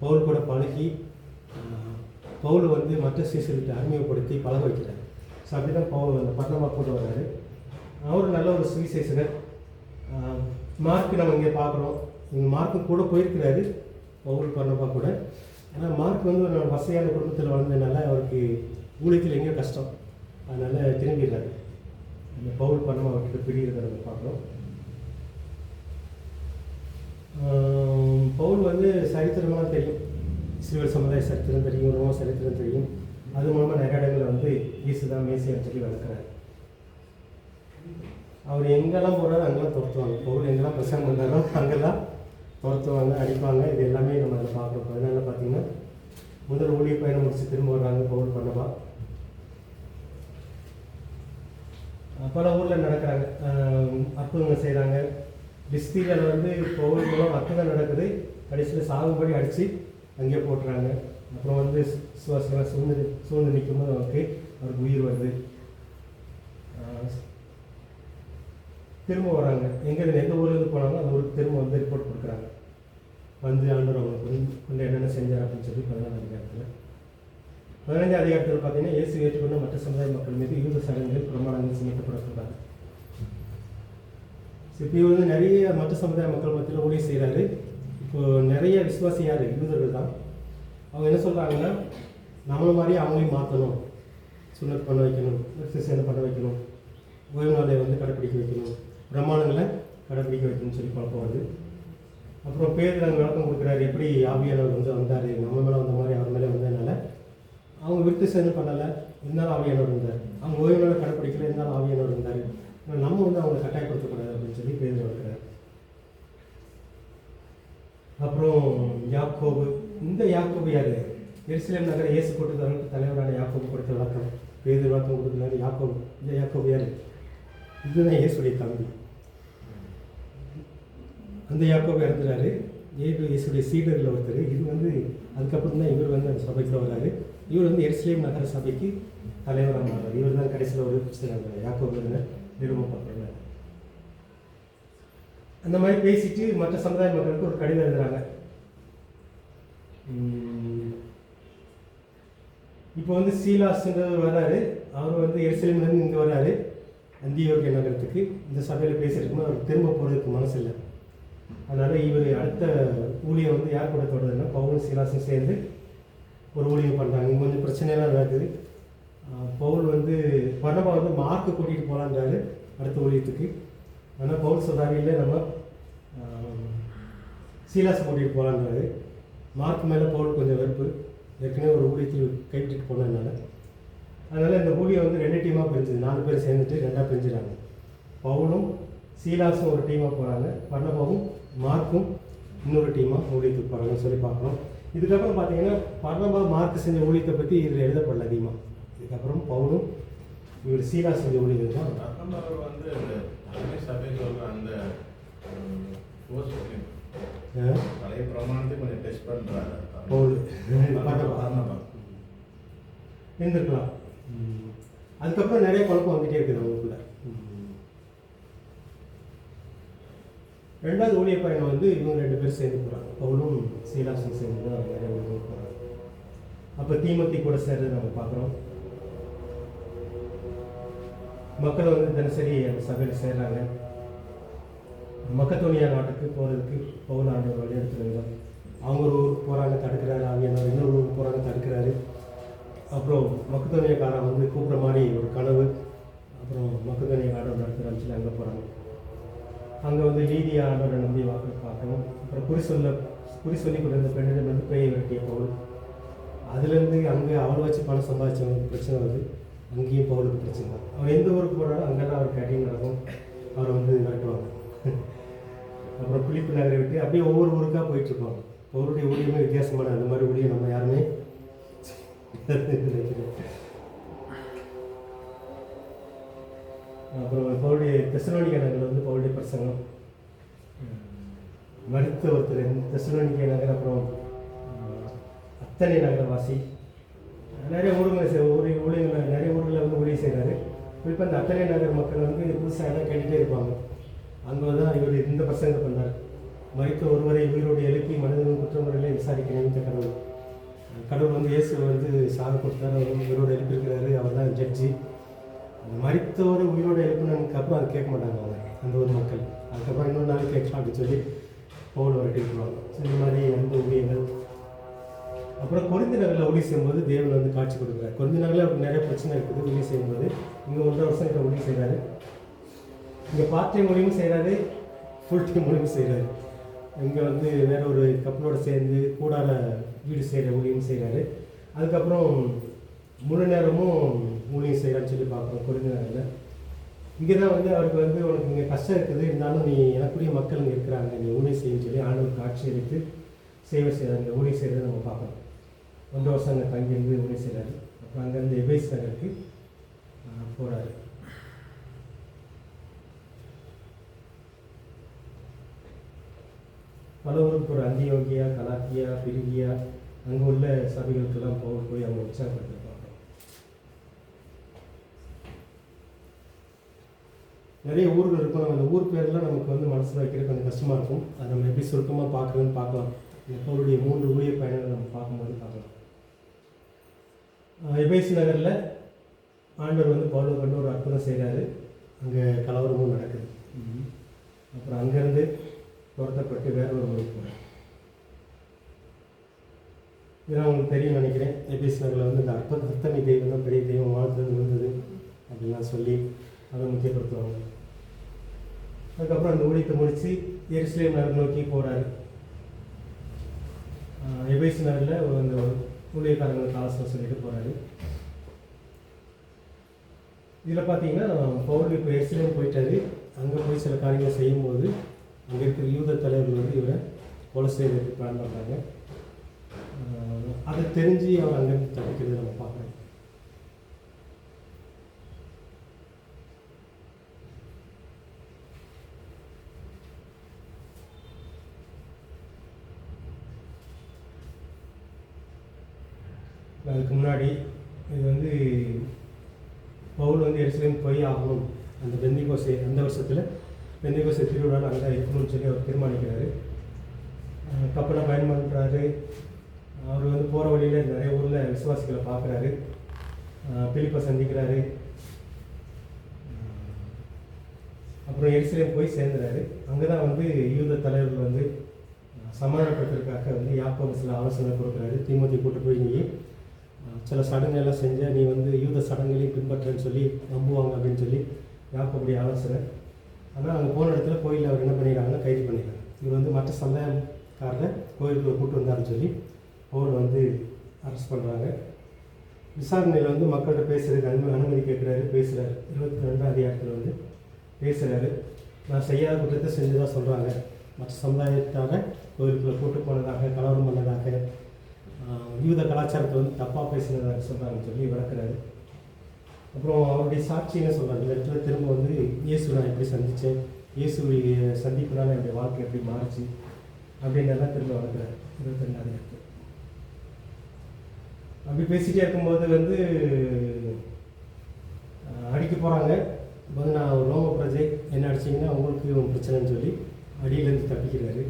பவுல் கூட பழகி பவுலை வந்து மற்ற சீசர்கிட்ட அறிமுகப்படுத்தி பழக வைக்கிறார். ஸோ அப்படி தான் பவுல் அந்த பர்னபா கூட வர்றாரு. அவர் நல்ல ஒரு சுவிசேஷகர். மார்க் நம்ம இங்கே பார்க்குறோம். இங்கே மார்க்கு கூட போயிருக்கிறாரு பவுல் பர்னபா கூட. ஆனால் மார்க் வந்து ஒரு வசதியான குடும்பத்தில் வளர்ந்ததுனால அவருக்கு ஊழியத்தில் எங்கேயோ கஷ்டம், அதனால் திரும்பிடுறாரு. இந்த பவுல் பர்னபா அவர்கிட்ட பிரிகிறத நம்ம பார்க்குறோம். பவுல் வந்து சரித்திரமாக தெரியும், இஸ்ரேல் சமுதாய சரித்திரம் தெரியும், ரோம சரித்திரம் தெரியும். அது மூலமாக நிறைய இடங்களில் வந்து இயேசுதான் மேசியான்னு சொல்லி வளர்க்குறாரு. அவர் எங்கெல்லாம் போகிறாரோ அங்கெல்லாம் துரத்துவாங்க. பவுல் எங்கெல்லாம் பிரசங்கம் பண்ணாரோ அங்கெல்லாம் துரத்துவாங்க, அடிப்பாங்க. இது எல்லாமே நம்ம அதில் பார்க்குறோம். அதனால் பார்த்தீங்கன்னா முதல் ஊழிய பயணம் முடிச்சு திரும்ப வர்றாங்க பவுல் பர்னபா. பல ஊரில் நடக்கிறாங்க, அற்புதங்கள் செய்கிறாங்க. டிஸ்திரியில் வந்து பவுல் மூலம் அற்புதம் நடக்குது. கடைசியில் சாகுபடி அடித்து அங்கேயே போட்டுறாங்க. அப்புறம் வந்து சுவாசம் சூழ்ந்து நிற்கும்போது அவருக்கு உயிர் வருது. திரும்ப வராங்க. எந்த ஊர்லேருந்து போனாலும் அந்த ஊருக்கு திரும்ப வந்து ரிப்போர்ட் கொடுக்குறாங்க. வந்து ஆண்டவர் அவங்களுக்கு கொஞ்சம் என்னென்ன செஞ்சார் அப்படின்னு சொல்லி 14 அதிகாரத்தில் 15 அதிகாரத்தில் பார்த்தீங்கன்னா இயேசு ஏற்றுக்கொண்ட மற்ற சமுதாய மக்கள் மீது யூத சடங்குகள் பிரமாணங்கள் சுமத்தப்படக்கூடாது. இப்போ இவர் வந்து நிறைய மற்ற சமுதாய மக்கள் மத்தியில் ஊழியம் செய்கிறாரு. இப்போது நிறைய விசுவாசி யார்? யூதர்கள் தான். அவங்க என்ன சொல்கிறாங்கன்னா, நம்மள மாதிரி அவங்களையும் மாற்றணும், சுண்ணத் பண்ண வைக்கணும், கிறிஸ்டியனை பண்ண வைக்கணும், ஓய்வு நாளை வந்து கடைப்பிடிக்க வைக்கணும், பிரமாணங்களை கடைப்பிடிக்க வைக்கணும்னு சொல்லி குழப்பம் வருது. அப்புறம் பேர் நாங்கள் விளக்கம் கொடுக்குறாரு, எப்படி ஆவியானவர் வந்து வந்தார், நம்ம மேலே வந்த மாதிரி அவர் மேலே வந்ததுனால அவங்க விருத்திசேதனை பண்ணலை, இருந்தாலும் ஆவியானவர் இருந்தார். அவங்க ஓய்வு நாளை கடைப்பிடிக்கல, இருந்தாலும் ஆவியானவர் இருந்தார். நம்ம வந்து அவங்களை கட்டாயப்படுத்தக்கூடாது அப்படின்னு சொல்லி பேர் வளர்க்குறாரு. அப்புறம் யாக்கோபு. இந்த யாக்கோபு யார்? எருசலேம் நகர இயேசு கூட்டத்தாருக்கு தலைவரான யாக்கோபு கொடுத்த விளக்கம். பேதுரு விளக்கம் கொடுக்குறாரு. யாக்கோபு, இந்த யாக்கோபு யார்? இதுதான் இயேசுடைய தம்பி. அந்த யாக்கோபு இறந்துறாரு. இயேசுடைய சீடர்கள் ஒருத்தர். இது வந்து அதுக்கப்புறம் தான் இவர் வந்து அந்த சபைக்குள்ள வர்றாரு. இவர் வந்து எருசலேம் நகர சபைக்கு தலைவராக மாறார். இவர் தான் கடைசியில் ஒரு யாக்கோபு நிறுவப்படுறாரு. அந்த மாதிரி பேசிட்டு மற்ற சமுதாய மக்களுக்கு ஒரு கடிதம் எழுதுறாங்க. இப்போ வந்து சீலாஸ்ன்றவர் வர்றாரு. அவர் வந்து எருசலேம்லேருந்து இங்கே வர்றாரு அந்தியோகியா நகரத்துக்கு. இந்த சபையில் பேசியிருக்கும்போது அவருக்கு திரும்ப போகிறதுக்கு மனசு இல்லை. அதனால் இவர் அடுத்த ஊழியம் வந்து யார் கூட தொடருதுன்னா பவுலும் சீலாஸும் சேர்ந்து ஒரு ஊழியம் பண்ணுறாங்க. இங்கே கொஞ்சம் பிரச்சனையெல்லாம் நடக்குது. பவுல் வந்து பர்னபா வந்து மார்க்கு கூட்டிகிட்டு போகலான்றாரு அடுத்த ஊழியத்துக்கு. ஆனால் பவுல் சொல்கிறாரு, இல்லை நம்ம சீலாஸ் கூட்டிகிட்டு போகலான்றாரு. மார்க் மேலே பவுல் கொஞ்சம் வெறுப்பு, ஏற்கனவே ஒரு ஊழியத்தில் கைவிட்டுட்டு போனதுனால. அதனால் இந்த ஊழியம் வந்து 2 டீமாக பிரிஞ்சுது. 4 பேர் சேர்ந்துட்டு 2ஆக பிரிஞ்சுறாங்க. பவுலும் சீலாஸும் ஒரு டீமாக போகிறாங்க, பர்னபாவும் மார்க்கும் இன்னொரு டீமாக ஊழியத்துக்கு போகிறாங்கன்னு சொல்லி பார்க்குறோம். இதுக்கப்புறம் பார்த்தீங்கன்னா பர்னபா மார்க் செஞ்ச ஊழியத்தை பற்றி இதில் எழுதப்படல அதிகமாக. இதுக்கப்புறம் பவுலும் இவர் சீலா செஞ்ச ஊழியர்கள் தான். பர்னபாவை வந்து தலைமை சபையில் உள்ள அந்த பழைய பிரமாணத்தை கொஞ்சம் டெஸ்ட் பண்ணுறாரு பவுல் பர்னபா இருந்திருக்கலாம். அதுக்கப்புறம் நிறைய குழப்பம் வந்துகிட்டே இருக்குது அவங்களுக்குள்ள. 2வது ஊழிய பயணம் வந்து இவங்க 2 பேர் சேர்ந்து போகிறாங்க. பவுலும் சீலாசும் சேர்ந்து தான் நிறைய ஊழியம் போகிறாங்க. அப்போ தீமோத்தி கூட சேர்ந்து நம்ம பார்க்குறோம். மக்கள் வந்து தினசரி அந்த சபையில் சேர்றாங்க. மக்கத்தோனியா நாட்டுக்கு போகிறதுக்கு பவுல் ஆண்டவர் வழி எடுத்துருங்க. அவங்க ஒரு ஊருக்கு போகிறாங்க, தடுக்கிறாரு. அவங்க இன்னொரு ஊருக்கு போகிறாங்க, தடுக்கிறாரு. அப்புறம் மக்கத்தோனியக்காரன் வந்து கூப்பிட்ற மாதிரி ஒரு கனவு. அப்புறம் மக்கத்தோனிய ஆண்டவர் நடத்துகிறான்னு சொல்லி அங்கே போகிறாங்க. அங்கே வந்து லீதியா ஆண்டவரை நம்பி பார்க்கணும். அப்புறம் குறி சொல்லி கொண்டிருந்த பெண்ணிடம் வந்து பேயை வெட்டிய பவுல். அதுலேருந்து அங்கே அவளை வச்சு பணம் சம்பாதிச்சவங்களுக்கு பிரச்சனை வருது. அங்கேயும் பவுலுக்கு பிரச்சனை தான். அவர் எந்த ஊருக்கு போனாலும் அங்கெல்லாம் அவர் கட்டிங் நடக்கும். அவரை வந்து விரட்டுவாங்க. அப்புறம் பிலிப்பு நகரை விட்டு அப்படியே ஒவ்வொரு ஊருக்காக போயிட்டுருப்பாங்க. பவுலுடைய ஊழியமே வித்தியாசமான அந்த மாதிரி ஊழியம் நம்ம யாருமே அப்புறம் பவுலுடைய தெசலோனிக்கே நகரில் வந்து பவுலுடைய பிரசங்கம் மருத்துவ ஒருத்தர் தெசலோனிக்கே நகர், அப்புறம் அத்தனை நகரவாசி, நிறைய ஊழியர்கள் நிறைய ஊர்களில் வந்து ஊழியம் செய்கிறாரு. இப்போ இந்த அத்தனை நகர் மக்கள் வந்து புதுசாக எல்லாம் கேட்டுகிட்டே இருப்பாங்க. அங்கே தான் இவர் இந்த பிரசங்கம் பண்ணார். மரித்த ஒருவரை உயிரோடு எழுப்பி மனிதர்கள் குற்றமுறைகளை விசாரிக்க நினைத்த கடவுள். கடவுள் வந்து இயேசு வந்து சாக கொடுத்தாரு, அவர் உயிரோடு எழுப்பியிருக்கிறாரு, அவர் தான் ஜட்ஜி. அந்த மரித்தவரை உயிரோடு எழுப்பினதுக்கு அப்புறம் அதை கேட்க மாட்டாங்க அவங்க அந்த ஒரு மக்கள். அதுக்கப்புறம் இன்னொரு நாள் கேட்கலாம் அப்படின்னு சொல்லி பவுல் வரட்டி விட்டுருவாங்க. ஸோ இந்த மாதிரி அந்த ஊழியங்கள். அப்புறம் கொரிந்து நகரில் ஊழியம் செய்யும்போது தேவன் வந்து காட்சி கொடுக்குறாரு. கொரிந்து நகரில் அவருக்கு நிறைய பிரச்சனை இருக்குது. ஊழியம் செய்யும்போது இங்கே 1.5 வருஷம் கிட்ட ஊழியம் செய்கிறாரு. இங்கே பார்ட் டைம் ஊழியமும் செய்கிறாரு, ஃபுல் டைம் ஊழியமும் செய்கிறாரு. இங்கே வந்து வேற ஒரு கப்பலோடு சேர்ந்து கூடார வீடு செய்கிற ஊழியமும் செய்கிறாரு. அதுக்கப்புறம் முழு நேரமும் ஊழியம் செய்கிறான்னு சொல்லி பார்க்குறோம் கொரிந்து நகரில். இங்கே தான் வந்து அவருக்கு வந்து உனக்கு இங்கே கஷ்டம் இருக்குது, இருந்தாலும் நீ எனக்குரிய மக்கள் இங்கே இருக்கிறாங்க, நீ ஊழியம் செய்யன்னு சொல்லி ஆண்டவர் காட்சி அளித்து சேவை செய்கிறாங்க. ஊழியம் செய்கிறத நம்ம பார்க்கணும். 1 வருஷம் அங்கே தங்கியிருந்து ஊழியம் செய்கிறாரு. அப்புறம் அங்கேருந்து எபேஸ் நகருக்கு போகிறாரு. பல ஊருக்கு ஒரு அந்தியோகியா, கலாக்கியா, பிரிகியா, அங்கே உள்ள சபைகளுக்கெல்லாம் போய் அவங்க உற்சாகப்படுத்திருப்பாங்க. நிறைய ஊர்கள் இருக்கும். நம்ம அந்த ஊர் பேரெல்லாம் நமக்கு வந்து மனசில் வைக்கிறது கொஞ்சம் கஷ்டமாக இருக்கும். அதை நம்ம எப்படி சுருக்கமாக பார்க்குறதுன்னு பார்க்கலாம். எப்போருடைய 3 ஊழிய பயணங்களை நம்ம பார்க்கும்போது பார்க்கலாம். எபேசு நகரில் ஆண்டவர் வந்து பவுல் கொண்டு ஒரு அற்புதம் செய்கிறாரு. அங்கே கலவரமும் நடக்குது. அப்புறம் அங்கேருந்து துரத்தப்பட்டு வேற ஒரு ஊருக்கு போகிறேன். இதெல்லாம் உங்களுக்கு தெரியும் நினைக்கிறேன். எபேசு நகரில் வந்து இந்த அர்த்தமி தெய்வம் தான் பெரிய தெய்வம், வாழ்ந்தது விழுந்தது அப்படின்லாம் சொல்லி அதை முக்கியப்படுத்துவாங்க. அதுக்கப்புறம் அந்த ஊழியத்தை முடித்து எருசலேம் நகர் நோக்கி போகிறாரு. எபேசு நகரில் அந்த ஊழியக்காரங்களுக்கு ஆலோசனை சொல்லிட்டு போகிறாரு. இதில் பார்த்தீங்கன்னா பவுல் இப்போ எருசலேம் போயிட்டாரு. அங்கே போய் சில காரியங்களை செய்யும்போது அங்கே இருக்கிற யூத தலைவர்கள் வந்து இவரை கொலை செய்வதற்கு பிளான் பண்ணுறாங்க. அதை தெரிஞ்சு அவர் அங்கேருந்து தடுக்கிறது நம்ம பார்க்குறோம். அதுக்கு முன்னாடி இது வந்து பவுல் வந்து எருசலேம் போய் ஆகணும், அந்த பெந்திகோசை அந்த வருஷத்தில் பெந்திகோசை திருவிழாவில் அங்கே இருக்கணும்னு சொல்லி அவர் தீர்மானிக்கிறாரு. கப்பலை பயன் பண்ணுறாரு. அவர் வந்து போகிற வழியில் நிறைய ஊரில் விசுவாசிகளை பார்க்குறாரு. பிலிப்பை சந்திக்கிறாரு. அப்புறம் எருசலேம் போய் சேர்ந்துறாரு. அங்கே தான் வந்து யூத தலைவர்கள் வந்து சமாதானப்படுத்துறதுக்காக வந்து யாக்கோபு சில ஆலோசனை கொடுக்குறாரு. தீமோத்தி கூட்டு போய் நீ சில சடங்கெல்லாம் செஞ்ச நீ வந்து யூத சடங்குகளையும் பின்பற்றுன்னு சொல்லி நம்புவாங்க அப்படின்னு சொல்லி யாக்கோபுடைய ஆலோசனை. ஆனால் அங்கே போன இடத்துல கோயிலில் அவர் என்ன பண்ணிடுறாங்கன்னா கைது பண்ணிடுறாங்க. இவர் வந்து மற்ற சந்தேகக்காரரை கோயிலுக்குள்ள கூட்டு வந்தாருன்னு சொல்லி பவுல் வந்து அரெஸ்ட் பண்ணுறாங்க. விசாரணையில் வந்து மக்கள்கிட்ட பேசுகிறதுக்கு அனுமதி கேட்குறாரு, பேசுகிறாரு. 22ஆம் அதிகாரத்தில் வந்து பேசுகிறாரு. நான் செய்யாத குற்றத்தை செஞ்சுதான் சொல்கிறாங்க. மற்ற சமுதாயத்தால் கோயிலுக்குள்ளே கூட்டு போனதாக, கலவரம் பண்ணதாக, யூத கலாச்சாரத்தை வந்து தப்பாக பேசினதாக சொல்கிறாங்கன்னு சொல்லி விளக்குறாரு. அப்புறம் அவருடைய சாட்சின்னு சொல்கிறாங்க. இந்த இடத்துல திரும்ப வந்து இயேசு நான் எப்படி சந்தித்தேன், இயேசுடைய சந்திப்புனால என்னுடைய வாழ்க்கை எப்படி மாறிச்சு அப்படின்றதான் திரும்ப வளர்க்குறாரு. 22ஆம் அதிகாரத்தில் அப்படி பேசிகிட்டே இருக்கும்போது வந்து அடிக்க போகிறாங்க. வந்து நான் ஒரு ரோம பிரஜை, என்ன அடிச்சிங்கன்னா உங்களுக்கு பிரச்சனைன்னு சொல்லி அடியிலேருந்து தப்பிக்கிறாரு.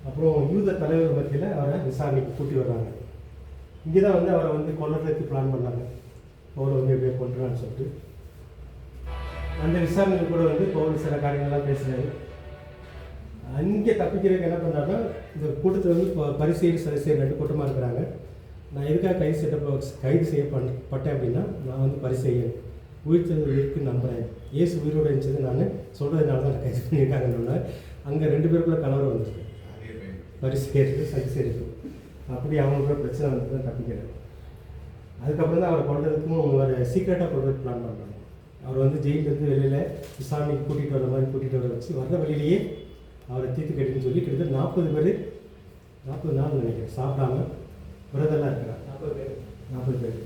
அப்புறம் யூத தலைவர் மத்தியில் அவரை விசாரணைக்கு கூட்டி வர்றாங்க. இங்கே தான் வந்து அவரை வந்து கொல்றதுக்கு பிளான் பண்ணாங்க. பவுல் வந்து எப்படியோ கொல்றான்னு சொல்லிட்டு அந்த விசாரணையில் கூட வந்து பவுல் சில காரியங்கள்லாம் பேசினார். அங்கே தப்பிக்கிறதுக்கு என்ன பண்ணாருன்னா, இந்த கூட்டத்தில் வந்து இப்போ பரிசெயர் சரிசெயர் 2 கூட்டமாக இருக்கிறாங்க. நான் எதுக்காக கைது செய்யப்பட்டேன் அப்படின்னா, நான் வந்து பரிசெயர், உயிர்த்தது இருக்குன்னு நம்புகிறேன், இயேசு உயிரோடு இருந்துச்சு நான் சொல்கிறதுனால தான் கைது பண்ணியிருக்காங்கன்னு. அங்கே 2 பேருக்குள்ள கலவரம் வந்துருக்கு, பரிசெயருக்கு சரிசெயருக்கு. அப்படி அவங்களுக்குள்ள பிரச்சனை வந்து தான் தப்பிக்கிறார். அதுக்கப்புறம் தான் அவரை கொள்றதுக்கும் ஒரு சீக்ரெட்டாக கொள்றதுக்கு பிளான் பண்ணுறாங்க. அவர் வந்து ஜெயிலிருந்து வெளியில் விசாரணைக்கு கூட்டிகிட்டு வர மாதிரி கூட்டிகிட்டு வர வச்சு வர்ற வழியிலேயே அவரை தீர்த்து கட்டின்னு சொல்லி கிட்டத்தட்ட 40 நாள் நினைக்கிறேன் சாப்பிடாம விரதெல்லாம் இருக்கிறார். 40 பேர்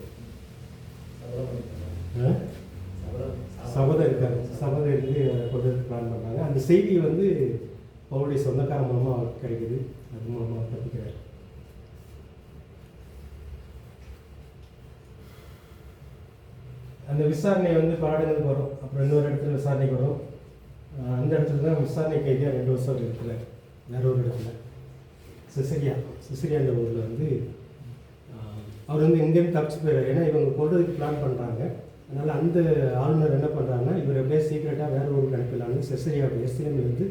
சபதம் இருக்காரு. சபதம் இருந்து கொள்றதுக்கு பிளான் பண்ணுறாங்க. அந்த செய்தி வந்து அவருடைய சொந்தக்கார மூலமாக அவருக்கு கிடைக்குது. அது மூலமாக அவர் தப்பிக்கிறார். அந்த விசாரணை வந்து பாடங்களுக்கு வரும். அப்புறம் இன்னொரு இடத்துல விசாரணைக்கு வரும். அந்த இடத்துல தான் விசாரணை கைதியாக 2 வருஷம் இருக்கிறார். வேற ஒரு இடத்துல சிசிரியான்ற ஊரில் வந்து அவர் வந்து எங்கேயும் தப்பிச்சு போயிடுறாரு. ஏன்னா இவங்க கொள்றதுக்கு பிளான் பண்ணுறாங்க. அதனால் அந்த ஆளுநர் என்ன பண்ணுறாங்கன்னா, இவர் எப்படியே சீக்கிரட்டாக வேற ஊருக்கு அனுப்பிடலான்னு எஸ்லேருந்து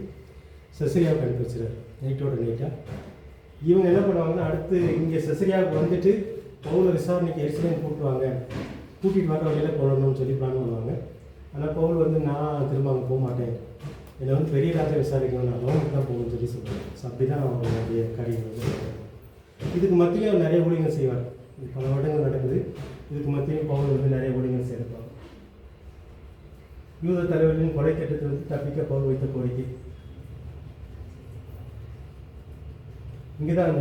செசரியாவுக்கு அனுப்பி வச்சுறாரு. நைட்டோட நைட்டாக இவங்க என்ன பண்ணுவாங்கன்னா, அடுத்து இங்கே செசரியாவுக்கு வந்துட்டு பவுலை விசாரணைக்கு எஸ்லேருந்து கூட்டிகிட்டு வர வழியில் கொள்ளணும்னு சொல்லி பிளான் பண்ணுவாங்க. ஆனால் பவுல் வந்து நான் திரும்ப அங்கே போக மாட்டேன், என்னை வந்து பெரிய ராஜா விசாரிக்கணும், நான் ரோமுக்கு தான் போகணும்னு சொல்லி சொல்லுவேன். ஸோ அப்படி தான் அவருடைய காரியங்கள் வந்து. இதுக்கு மத்தியிலே அவர் நிறைய ஊழியங்கள் செய்வார். பல வருடங்கள் நடக்குது. இதுக்கு மத்தியிலும் பவுல் வந்து நிறைய ஊழியங்கள் செய்திருப்பார். யூத தலைவர்களின் கொலை திட்டத்தை வந்து தப்பிக்க பவுல் வைத்த கோரிக்கை. இங்கே தான்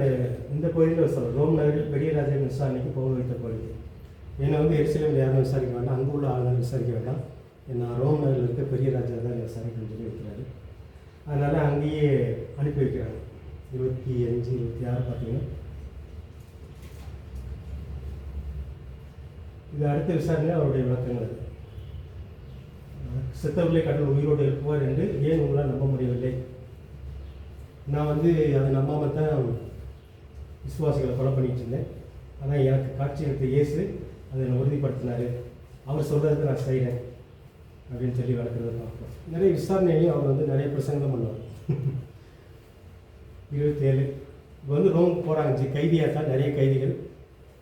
இந்த கோயிலில் சொல்கிறோம், ரோம் நகரில் பெரிய ராஜா விசாரணைக்கு பவுல் வைத்த கோரிக்கை. என்னை வந்து எருசலேமில் யாரும் விசாரிக்க வேண்டாம், அங்கே உள்ள ஆளுநர் விசாரிக்க வேண்டாம், நான் ரோம் நகரில் இருக்க பெரிய ராஜா தான் விசாரிக்கணும்னு சொல்லி வைக்கிறாரு. அதனால் அங்கேயே அனுப்பி வைக்கிறாங்க. 25, 26 பார்த்தீங்கன்னா இது அடுத்த விசாரணை அவருடைய விளக்கங்கள். செத்தவர்களை கடவுள் உயிரோடு எழுப்புவார் என்று ஏன் உங்களால் நம்ப முடியவில்லை? நான் வந்து அதை நம்பாமல் தான் விசுவாசிகளை கொலை பண்ணிட்டு இருந்தேன். ஆனால் எனக்கு காட்சி எடுத்த இயேசு அதை என்னை உறுதிப்படுத்தினார், அவர் சொல்கிறதுக்கு நான் செய்கிறேன் அப்படின்னு சொல்லி வளர்க்குறத பார்ப்போம். நிறைய விசாரணையிலையும் அவர் வந்து நிறைய பிரசங்கம் பண்ணுவார். 27 இப்போ வந்து ரோமுக்கு போகிறாங்க. கைதியாக தான் நிறைய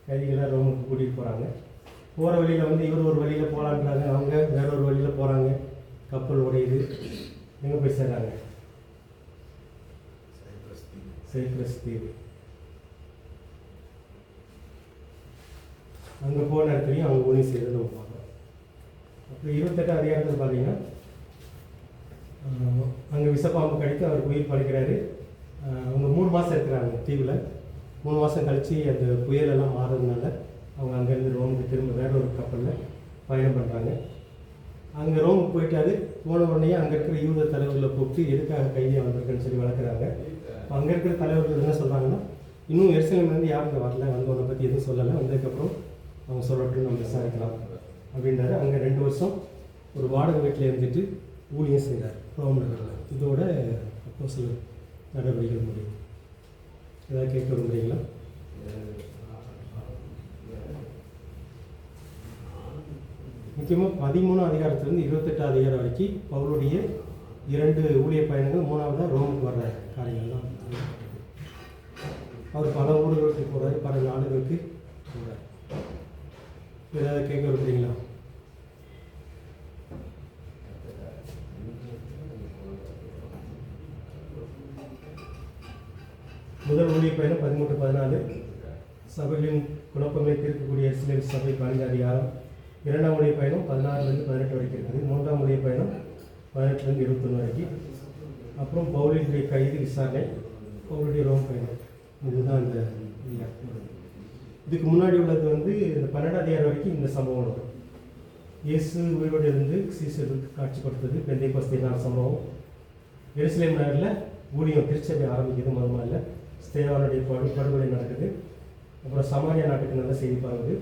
கைதிகளாக ரோமுக்கு கூட்டிகிட்டு போகிறாங்க. போகிற வழியில் வந்து இவர் ஒரு வழியில் போகலான்றாங்க, அவங்க வேற ஒரு வழியில் போகிறாங்க. கப்பல் உடையுது. எங்கே போய் சேர்றாங்க? சைப்ரஸ் தீவு. அங்கே போன இடத்துலையும் அவங்க ஊழியம் செய்கிறது நம்ம பார்க்குறோம். அப்புறம் 28ஆம் அதிகாரத்தில் பார்த்தீங்கன்னா அங்கே விஷப்பாம்பு கடித்து அவர் உயிர் பழிக்கிறாரு. அவங்க 3 மாதம் இருக்கிறாங்க தீவில். 3 மாதம் கழித்து அந்த புயலெல்லாம் மாறுறதுனால அவங்க அங்கேருந்து ரோமுக்கு திரும்ப வேற ஒரு கப்பலில் பயணம் பண்ணுறாங்க. அங்கே ரோமுக்கு போயிட்டாரு. போன உடனே அங்கே இருக்கிற யூத தலைவர்களை கூப்பிட்டு எதுக்காக கைதியாக வந்திருக்குன்னு சொல்லி வளர்க்குறாங்க. அங்கே இருக்கிற தலைவர்கள் என்ன சொல்கிறாங்கன்னா, இன்னும் எருசலேம்லேருந்து யாரும் இங்கே வரல, வந்தவனை பற்றி எதுவும் சொல்லலை, வந்ததுக்கப்புறம் அவங்க சொல்லட்டும், நம்ம விசாரிக்கலாம் அப்படின்றாரு. அங்கே 2 வருஷம் ஒரு வாடகை வீட்டில் இருந்துட்டு ஊழியம் செய்கிறார் ரோம் நகரில். இதோட அப்போஸ்தலர் நடவடிக்கைகள் முடியும். ஏதாவது கேட்க விரும்புகிறீங்களா? முக்கியமாக 13ஆம் அதிகாரத்திலேருந்து 28ஆம் அதிகாரம் வரைக்கும் பவுலுடைய 2 ஊழிய பயணங்கள், 3வதாக ரோமுக்கு வர்ற காரியங்கள்லாம் அவர் பல ஊர்களுக்கு போகிறார், பல நாடுகளுக்கு போகிறார். ஏதாவது கேட்க விரும்புகிறீங்களா? முதல் ஊழிய பயணம் 13-14, சபைகளின் குழப்பங்களை தீர்க்கக்கூடிய இஸ்ரேல் சபை 15 அதிகாரம். 2ஆம் ஊழிய பயணம் 16-18 வரைக்கும் இருக்குது. 3ஆம் ஊழிய பயணம் 18-21 வரைக்கும். அப்புறம் பவுலினுடைய கைது விசாரணை, பவுலுடைய ரோம் பயணம். இதுதான் இந்த இதுக்கு முன்னாடி உள்ளது வந்து இந்த 12ஆம் அதிகாரம் வரைக்கும் இந்த சம்பவம் வரும். இயேசு உயிரோடு இருந்து சீசருக்கு காட்சி கொடுத்தது, பெந்தைக்கோஸ்தே நாள் சம்பவம். எருசலேம் நகரில் ஊழியம் திருச்சபை ஆரம்பிக்கிறது முதல்ல. ஸ்தேவானுடைய படுகொலை நடக்குது. அப்புறம் சமாரியா நாட்டுக்கு நல்ல செய்தி பரவுது.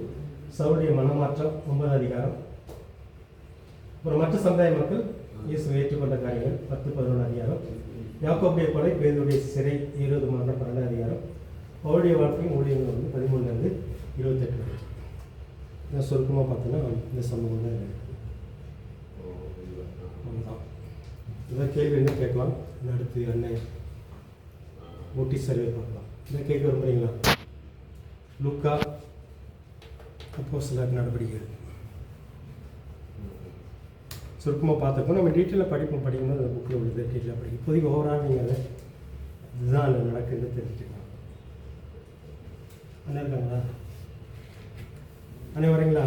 சவுளுடைய மனமாற்றம் 9ஆம் அதிகாரம். அப்புறம் மற்ற சமுதாய மக்கள் இயேசு ஏற்றுக்கொண்ட காரியங்கள் 10-11 அதிகாரம். யாக்கோபுடைய கொலை, பேதுருடைய சிறை, 20 மரணம் 12 அதிகாரம். பவுலுடைய வாழ்க்கையும் ஊழியங்கள் வந்து 13-28 வரைக்கும். இதை சுருக்கமாக பார்த்தோன்னா இந்த சம்பவம் தான் இருக்குது. அதுதான் இதான் கேள்வி என்ன கேட்கலாம். அடுத்து அண்ணன் ஊட்டி சர்வே பார்க்கலாம். இதை கேட்க விரும்புகிறீங்களா? லூக்கா அப்போஸ்தலர் நடவடிக்கைகள் சுருக்கமாக பார்த்தப்போ நம்ம டீட்டெயிலாக படிக்கும்போது அந்த புக்கில் உள்ளது டீட்டெயிலாக படிக்கும். இப்போதைக்கு ஓவரால் நீங்கள் அதை இதுதான் அதில் நடக்குதுன்னு தெரிஞ்சுக்கலாம். அண்ணா இருக்காங்களா? அண்ணே வரீங்களா?